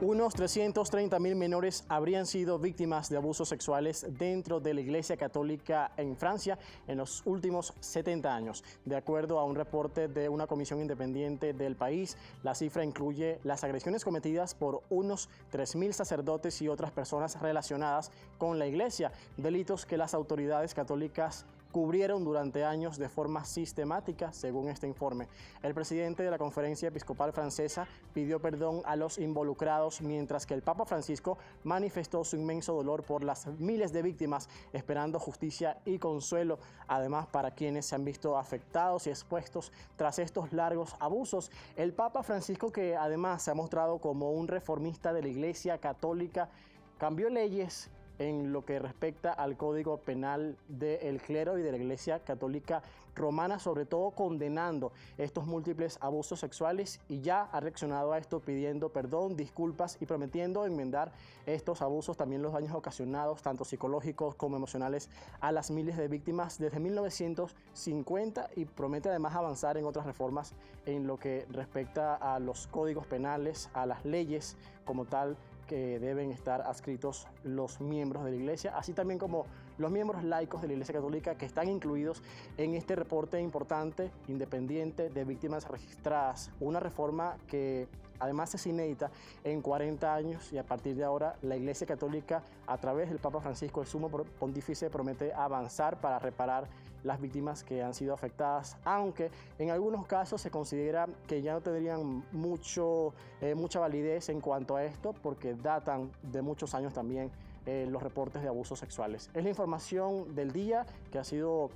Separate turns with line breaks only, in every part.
Unos 330.000 menores habrían sido víctimas de abusos sexuales dentro de la Iglesia Católica en Francia en los últimos 70 años. De acuerdo a un reporte de una comisión independiente del país, la cifra incluye las agresiones cometidas por unos 3.000 sacerdotes y otras personas relacionadas con la Iglesia, delitos que las autoridades católicas cubrieron durante años de forma sistemática, según este informe. El presidente de la Conferencia Episcopal Francesa pidió perdón a los involucrados, mientras que el Papa Francisco manifestó su inmenso dolor por las miles de víctimas, esperando justicia y consuelo, además para quienes se han visto afectados y expuestos tras estos largos abusos. El Papa Francisco, que además se ha mostrado como un reformista de la Iglesia Católica, cambió leyes en lo que respecta al Código Penal del clero y de la Iglesia Católica Romana, sobre todo condenando estos múltiples abusos sexuales, y ya ha reaccionado a esto pidiendo perdón, disculpas y prometiendo enmendar estos abusos, también los daños ocasionados, tanto psicológicos como emocionales, a las miles de víctimas desde 1950, y promete además avanzar en otras reformas en lo que respecta a los códigos penales, a las leyes como tal que deben estar adscritos los miembros de la Iglesia, así también como los miembros laicos de la Iglesia Católica, que están incluidos en este reporte importante, independiente, de víctimas registradas. Una reforma que además es inédita en 40 años, y a partir de ahora la Iglesia Católica, a través del Papa Francisco, el sumo pontífice, promete avanzar para reparar las víctimas que han sido afectadas, aunque en algunos casos se considera que ya no tendrían mucha validez en cuanto a esto, porque datan de muchos años también los reportes de abusos sexuales. Es la información del día que ha sido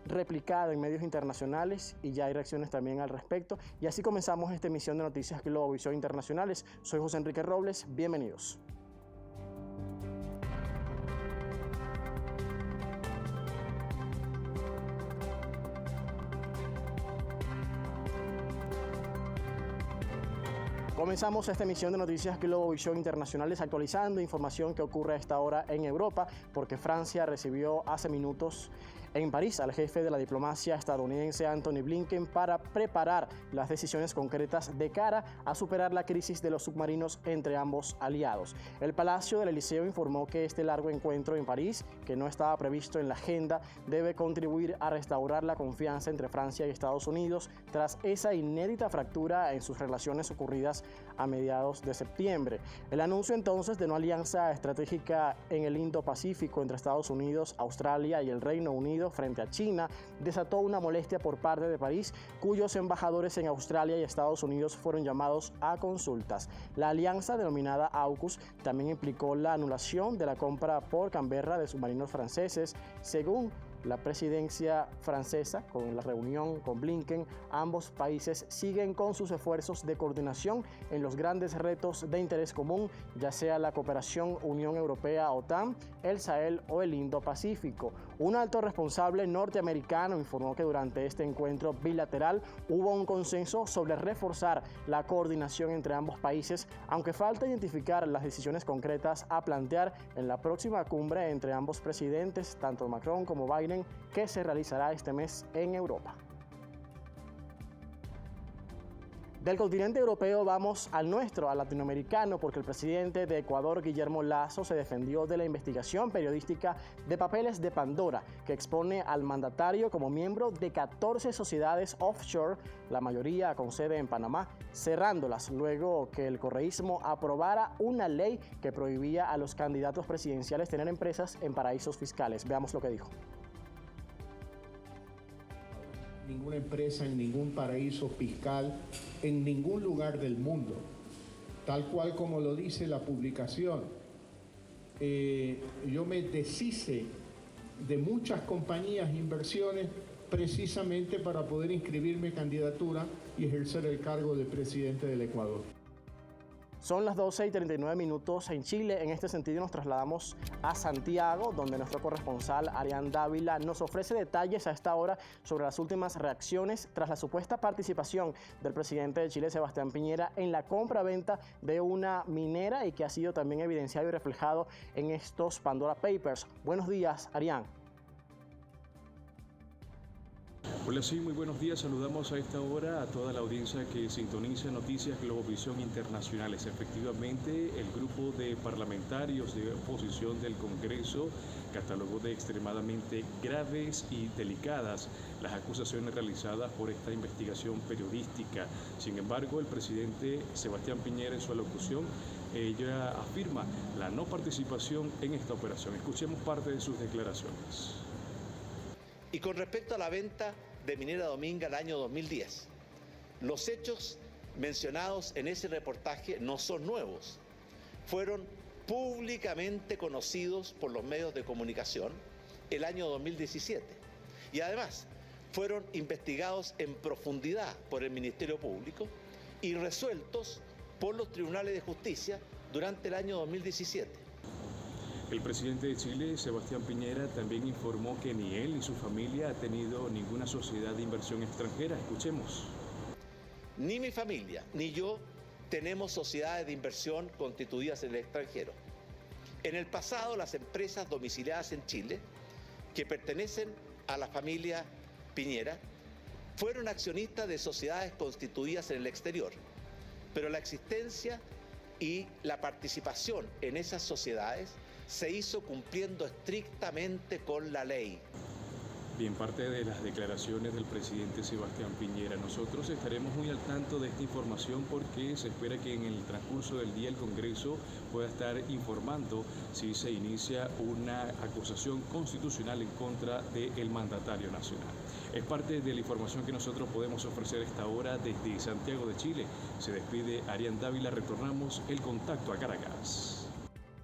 replicada en medios internacionales, y ya hay reacciones también al respecto. Y así comenzamos esta emisión de Noticias Globovisión Internacionales. Soy José Enrique Robles, bienvenidos. Comenzamos esta emisión de Noticias Globovisión Internacionales actualizando información que ocurre a esta hora en Europa, porque Francia recibió hace minutos en París al jefe de la diplomacia estadounidense Antony Blinken para preparar las decisiones concretas de cara a superar la crisis de los submarinos entre ambos aliados. El Palacio del Elíseo informó que este largo encuentro en París, que no estaba previsto en la agenda, debe contribuir a restaurar la confianza entre Francia y Estados Unidos tras esa inédita fractura en sus relaciones ocurridas a mediados de septiembre. El anuncio entonces de una alianza estratégica en el Indo-Pacífico entre Estados Unidos, Australia y el Reino Unido frente a China desató una molestia por parte de París, cuyos embajadores en Australia y Estados Unidos fueron llamados a consultas. La alianza, denominada AUKUS, también implicó la anulación de la compra por Canberra de submarinos franceses. Según la presidencia francesa, con la reunión con Blinken, ambos países siguen con sus esfuerzos de coordinación en los grandes retos de interés común, ya sea la cooperación Unión Europea-OTAN, el Sahel o el Indo-Pacífico. Un alto responsable norteamericano informó que durante este encuentro bilateral hubo un consenso sobre reforzar la coordinación entre ambos países, aunque falta identificar las decisiones concretas a plantear en la próxima cumbre entre ambos presidentes, tanto Macron como Biden, que se realizará este mes en Europa. Del continente europeo vamos al nuestro, al latinoamericano, porque el presidente de Ecuador, Guillermo Lasso, se defendió de la investigación periodística de Papeles de Pandora, que expone al mandatario como miembro de 14 sociedades offshore, la mayoría con sede en Panamá, cerrándolas luego que el correísmo aprobara una ley que prohibía a los candidatos presidenciales tener empresas en paraísos fiscales. Veamos lo que dijo.
Ninguna empresa en ningún paraíso fiscal, en ningún lugar del mundo, tal cual como lo dice la publicación. Yo me deshice de muchas compañías e inversiones precisamente para poder inscribirme candidatura y ejercer el cargo de presidente del Ecuador.
Son las 12:39 en Chile. En este sentido nos trasladamos a Santiago, donde nuestro corresponsal Arián Dávila nos ofrece detalles a esta hora sobre las últimas reacciones tras la supuesta participación del presidente de Chile, Sebastián Piñera, en la compra-venta de una minera, y que ha sido también evidenciado y reflejado en estos Pandora Papers. Buenos días, Arián.
Hola, sí, muy buenos días. Saludamos a esta hora a toda la audiencia que sintoniza Noticias Globovisión Internacionales. Efectivamente, el grupo de parlamentarios de oposición del Congreso catalogó de extremadamente graves y delicadas las acusaciones realizadas por esta investigación periodística. Sin embargo, el presidente Sebastián Piñera, en su alocución, ella afirma la no participación en esta operación. Escuchemos parte de sus declaraciones.
Y con respecto a la venta de Minera Dominga el año 2010, los hechos mencionados en ese reportaje no son nuevos. Fueron públicamente conocidos por los medios de comunicación el año 2017 y además fueron investigados en profundidad por el Ministerio Público y resueltos por los tribunales de justicia durante el año 2017.
El presidente de Chile, Sebastián Piñera, también informó que ni él ni su familia ha tenido ninguna sociedad de inversión extranjera. Escuchemos.
Ni mi familia ni yo tenemos sociedades de inversión constituidas en el extranjero. En el pasado, las empresas domiciliadas en Chile, que pertenecen a la familia Piñera, fueron accionistas de sociedades constituidas en el exterior, pero la existencia y la participación en esas sociedades se hizo cumpliendo estrictamente con la ley.
Bien, parte de las declaraciones del presidente Sebastián Piñera. Nosotros estaremos muy al tanto de esta información porque se espera que en el transcurso del día el Congreso pueda estar informando si se inicia una acusación constitucional en contra del mandatario nacional. Es parte de la información que nosotros podemos ofrecer a esta hora desde Santiago de Chile. Se despide Arián Dávila. Retornamos el contacto a Caracas.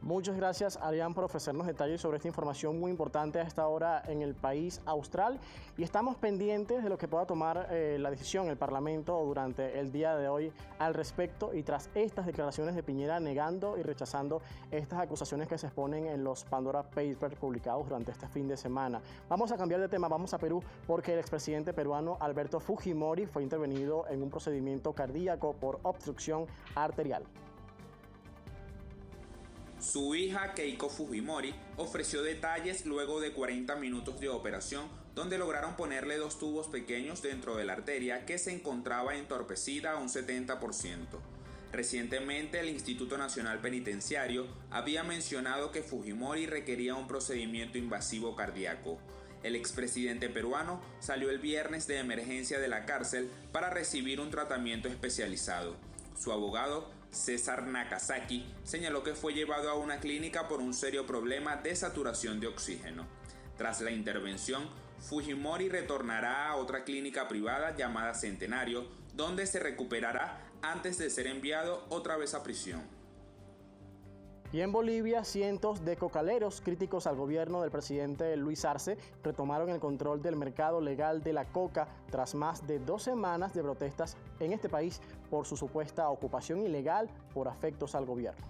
Muchas gracias, Arián, por ofrecernos detalles sobre esta información muy importante a esta hora en el país austral. Y estamos pendientes de lo que pueda tomar la decisión el Parlamento durante el día de hoy al respecto. Y tras estas declaraciones de Piñera negando y rechazando estas acusaciones que se exponen en los Pandora Papers publicados durante este fin de semana. Vamos a cambiar de tema, vamos a Perú, porque el expresidente peruano Alberto Fujimori fue intervenido en un procedimiento cardíaco por obstrucción arterial.
Su hija Keiko Fujimori ofreció detalles luego de 40 minutos de operación donde lograron ponerle 2 tubos pequeños dentro de la arteria que se encontraba entorpecida a un 70%. Recientemente el Instituto Nacional Penitenciario había mencionado que Fujimori requería un procedimiento invasivo cardíaco. El expresidente peruano salió el viernes de emergencia de la cárcel para recibir un tratamiento especializado. Su abogado, César Nakazaki, señaló que fue llevado a una clínica por un serio problema de saturación de oxígeno. Tras la intervención, Fujimori retornará a otra clínica privada llamada Centenario, donde se recuperará antes de ser enviado otra vez a prisión.
Y en Bolivia, cientos de cocaleros críticos al gobierno del presidente Luis Arce retomaron el control del mercado legal de la coca tras más de 2 semanas de protestas en este país por su supuesta ocupación ilegal por afectos al gobierno.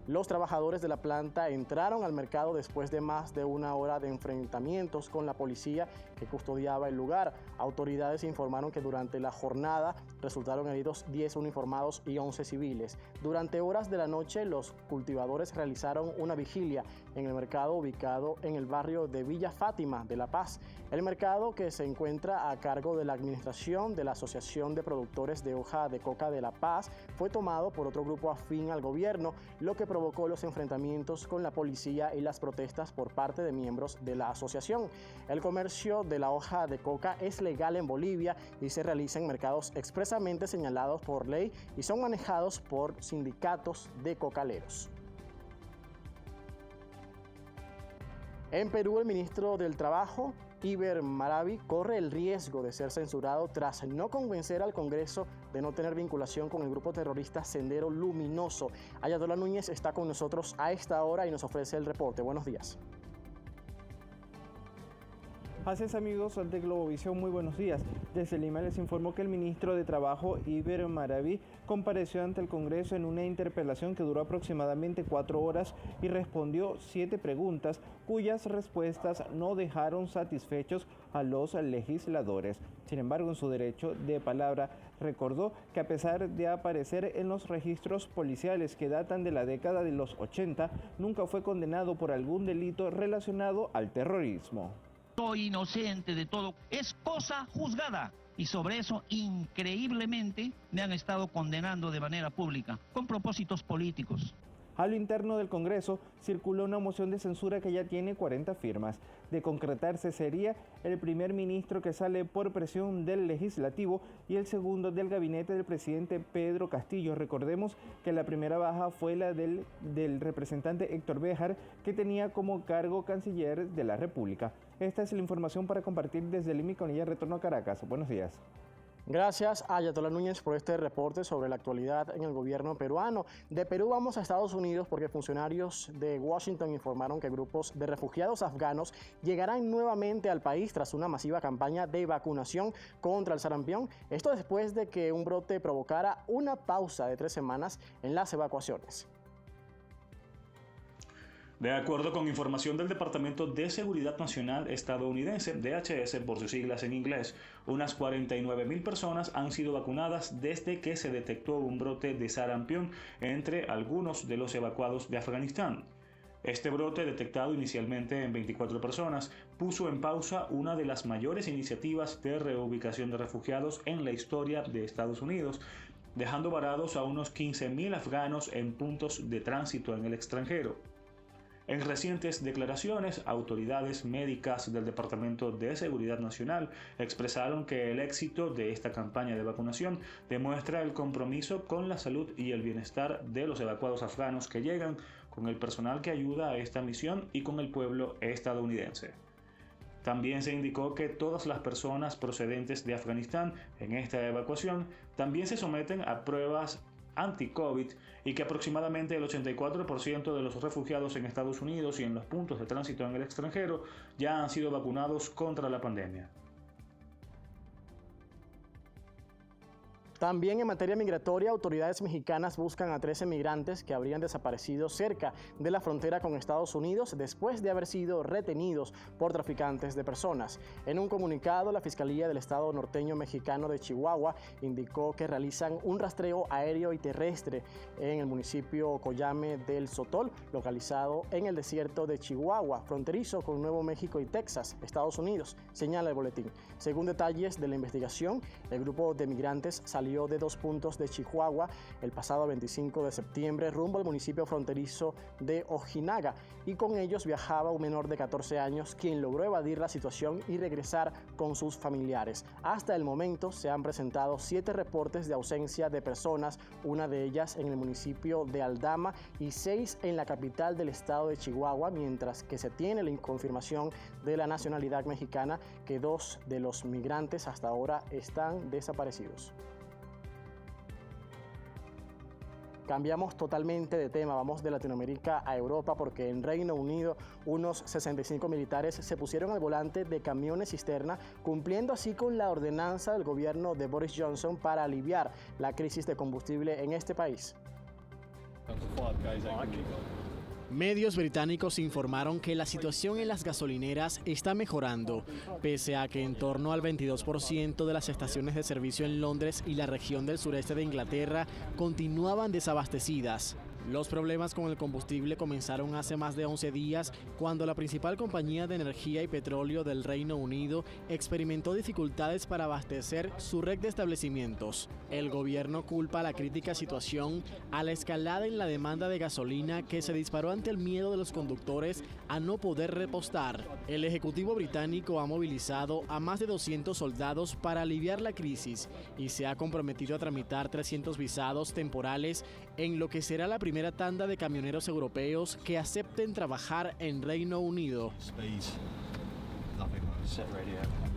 Los trabajadores de la planta entraron al mercado después de más de 1 hora de enfrentamientos con la policía que custodiaba el lugar. Autoridades informaron que durante la jornada resultaron heridos 10 uniformados y 11 civiles. Durante horas de la noche, los cultivadores realizaron una vigilia en el mercado ubicado en el barrio de Villa Fátima de La Paz. El mercado, que se encuentra a cargo de la administración de la Asociación de Productores de Hoja de Coca de La Paz, fue tomado por otro grupo afín al gobierno, lo que provocó los enfrentamientos con la policía y las protestas por parte de miembros de la asociación. El comercio de la hoja de coca es legal en Bolivia y se realiza en mercados expresamente señalados por ley y son manejados por sindicatos de cocaleros. En Perú, el ministro del Trabajo, Iber Maraví, corre el riesgo de ser censurado tras no convencer al Congreso de no tener vinculación con el grupo terrorista Sendero Luminoso. Ayatollah Núñez está con nosotros a esta hora y nos ofrece el reporte. Buenos días.
Así es, amigos de Globovisión, muy buenos días. Desde Lima les informo que el ministro de Trabajo, Iber Maraví, compareció ante el Congreso en una interpelación que duró aproximadamente 4 horas y respondió 7 preguntas cuyas respuestas no dejaron satisfechos a los legisladores. Sin embargo, en su derecho de palabra, recordó que a pesar de aparecer en los registros policiales que datan de la década de los 80, nunca fue condenado por algún delito relacionado al terrorismo.
soy inocente de todo. Es cosa juzgada. Y sobre eso, increíblemente, me han estado condenando de manera pública, con propósitos políticos.
A lo interno del Congreso circuló una moción de censura que ya tiene 40 firmas. De concretarse sería el primer ministro que sale por presión del legislativo y el segundo del gabinete del presidente Pedro Castillo. Recordemos que la primera baja fue la del representante Héctor Béjar, que tenía como cargo canciller de la República. Esta es la información para compartir desde Lima y con ella retorno a Caracas. Buenos días.
Gracias a Ayatollah Núñez por este reporte sobre la actualidad en el gobierno peruano. De Perú vamos a Estados Unidos porque funcionarios de Washington informaron que grupos de refugiados afganos llegarán nuevamente al país tras una masiva campaña de vacunación contra el sarampión. Esto después de que un brote provocara una pausa de 3 semanas en las evacuaciones.
De acuerdo con información del Departamento de Seguridad Nacional estadounidense, DHS por sus siglas en inglés, unas 49.000 personas han sido vacunadas desde que se detectó un brote de sarampión entre algunos de los evacuados de Afganistán. Este brote, detectado inicialmente en 24 personas, puso en pausa una de las mayores iniciativas de reubicación de refugiados en la historia de Estados Unidos, dejando varados a unos 15.000 afganos en puntos de tránsito en el extranjero. En recientes declaraciones, autoridades médicas del Departamento de Seguridad Nacional expresaron que el éxito de esta campaña de vacunación demuestra el compromiso con la salud y el bienestar de los evacuados afganos que llegan, con el personal que ayuda a esta misión y con el pueblo estadounidense. También se indicó que todas las personas procedentes de Afganistán en esta evacuación también se someten a pruebas anti-COVID y que aproximadamente el 84% de los refugiados en Estados Unidos y en los puntos de tránsito en el extranjero ya han sido vacunados contra la pandemia.
También en materia migratoria, autoridades mexicanas buscan a 13 migrantes que habrían desaparecido cerca de la frontera con Estados Unidos después de haber sido retenidos por traficantes de personas. En un comunicado, la Fiscalía del Estado norteño mexicano de Chihuahua indicó que realizan un rastreo aéreo y terrestre en el municipio Coyame del Sotol, localizado en el desierto de Chihuahua, fronterizo con Nuevo México y Texas, Estados Unidos, señala el boletín. Según detalles de la investigación, el grupo de migrantes salió de 2 puntos de Chihuahua el pasado 25 de septiembre rumbo al municipio fronterizo de Ojinaga y con ellos viajaba un menor de 14 años quien logró evadir la situación y regresar con sus familiares. Hasta el momento se han presentado 7 reportes de ausencia de personas, una de ellas en el municipio de Aldama y 6 en la capital del estado de Chihuahua, mientras que se tiene la confirmación de la nacionalidad mexicana que 2 de los migrantes hasta ahora están desaparecidos. Cambiamos totalmente de tema, vamos de Latinoamérica a Europa porque en Reino Unido unos 65 militares se pusieron al volante de camiones cisterna, cumpliendo así con la ordenanza del gobierno de Boris Johnson para aliviar la crisis de combustible en este país. Medios británicos informaron que la situación en las gasolineras está mejorando, pese a que en torno al 22% de las estaciones de servicio en Londres y la región del sureste de Inglaterra continuaban desabastecidas. Los problemas con el combustible comenzaron hace más de 11 días, cuando la principal compañía de energía y petróleo del Reino Unido experimentó dificultades para abastecer su red de establecimientos. El gobierno culpa la crítica situación a la escalada en la demanda de gasolina que se disparó ante el miedo de los conductores a no poder repostar. El Ejecutivo británico ha movilizado a más de 200 soldados para aliviar la crisis y se ha comprometido a tramitar 300 visados temporales en lo que será la primera tanda de camioneros europeos que acepten trabajar en Reino Unido.
Set radio.